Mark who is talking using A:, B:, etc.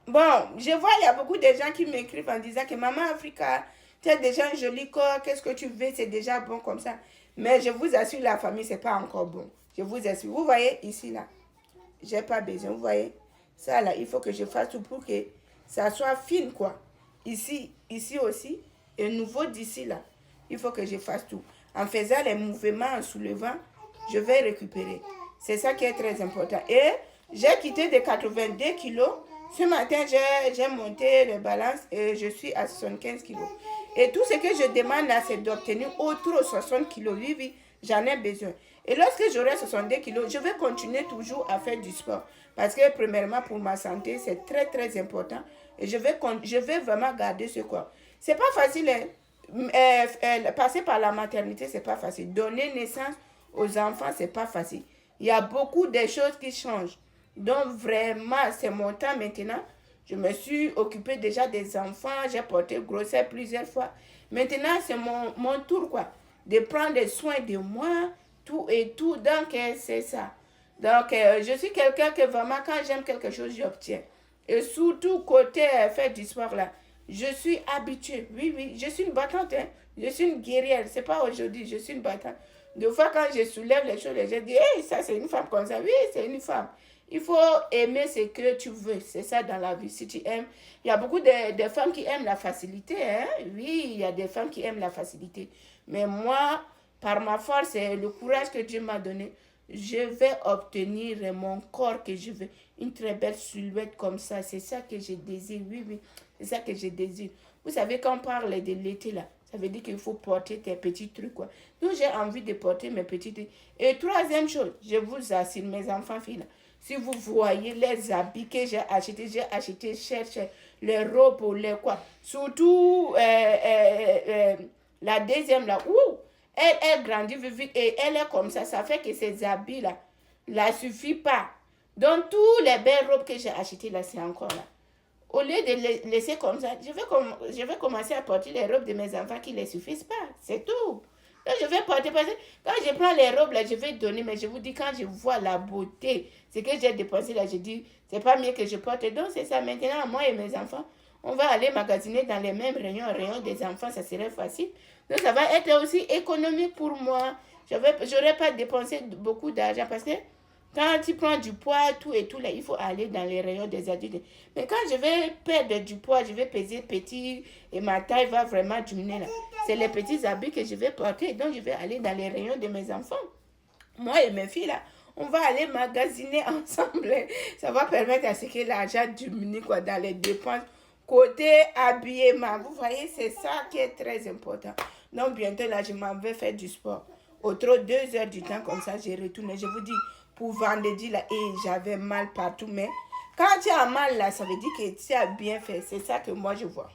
A: Bon, je vois, il y a beaucoup de gens qui m'écrivent en disant que Maman Africa, tu as déjà un joli corps, qu'est-ce que tu veux, c'est déjà bon comme ça. Mais je vous assure, la famille, c'est pas encore bon. Je vous assure. Vous voyez ici, là, j'ai pas besoin. Vous voyez, ça, là, il faut que je fasse tout pour que ça soit fine, quoi. Ici aussi, et nouveau d'ici, là, il faut que je fasse tout. En faisant les mouvements, en soulevant, je vais récupérer. C'est ça qui est très important. Et j'ai quitté de 82 kilos. Ce matin, j'ai monté le balance et je suis à 75 kilos. Et tout ce que je demande là, c'est d'obtenir autre 60 kilos. Oui, oui, j'en ai besoin. Et lorsque j'aurai 62 kilos, je vais continuer toujours à faire du sport. Parce que premièrement, pour ma santé, c'est très, très important. Et je vais vraiment garder ce corps. C'est pas facile, hein. Passer par la maternité, c'est pas facile. Donner naissance aux enfants, c'est pas facile. Il y a beaucoup de choses qui changent. Donc vraiment, c'est mon temps maintenant. Je me suis occupée déjà des enfants. J'ai porté grossesse plusieurs fois. Maintenant, c'est mon tour, quoi. De prendre soin de moi, tout et tout. Donc, c'est ça. Donc, je suis quelqu'un que vraiment, quand j'aime quelque chose, j'obtiens. Et surtout, côté faire du sport, là, je suis habituée. Oui, oui, je suis une battante. Hein. Je suis une guerrière. C'est pas aujourd'hui, je suis une battante. Des fois, quand je soulève les choses, les gens disent, hey, ça, c'est une femme comme ça. Oui, c'est une femme. Il faut aimer ce que tu veux. C'est ça dans la vie. Si tu aimes. Il y a beaucoup de femmes qui aiment la facilité. Hein? Oui, il y a des femmes qui aiment la facilité. Mais moi, par ma force et le courage que Dieu m'a donné, je vais obtenir mon corps que je veux. Une très belle silhouette comme ça. C'est ça que je désire. Oui, oui. C'est ça que je désire. Vous savez, quand on parle de l'été, là, ça veut dire qu'il faut porter tes petits trucs, quoi. Donc, j'ai envie de porter mes petits trucs. Et troisième chose, je vous assure, mes enfants, filles, là, si vous voyez les habits que j'ai acheté cher, cher, les robes ou les quoi. Surtout, la deuxième, là, ouh, elle grandit vite et elle est comme ça fait que ces habits-là, ne suffit pas. Donc, tous les belles robes que j'ai achetées, là, c'est encore là. Au lieu de les laisser comme ça, je vais commencer à porter les robes de mes enfants qui ne les suffisent pas. C'est tout. Donc, je vais porter, parce que quand je prends les robes, là, je vais donner, mais je vous dis, quand je vois la beauté, ce que j'ai dépensé, là, je dis, c'est pas mieux que je porte. Donc, c'est ça. Maintenant, moi et mes enfants, on va aller magasiner dans les mêmes rayons des enfants, ça serait facile. Donc, ça va être aussi économique pour moi. Je n'aurai pas dépensé beaucoup d'argent parce que quand tu prends du poids, tout et tout, là, il faut aller dans les rayons des adultes. Mais quand je vais perdre du poids, je vais peser petit et ma taille va vraiment diminuer. Là. C'est les petits habits que je vais porter. Donc, je vais aller dans les rayons de mes enfants. Moi et mes filles, là, on va aller magasiner ensemble. Ça va permettre à ce que l'argent diminue quoi, dans les dépenses. Côté habillement, vous voyez, c'est ça qui est très important. Donc, bientôt, là, je m'en vais faire du sport. Autour de 2 heures du temps, comme ça, je retourne. Je vous dis, pour vendredi, là, et j'avais mal partout. Mais quand tu as mal, là, ça veut dire que tu as bien fait. C'est ça que moi, je vois.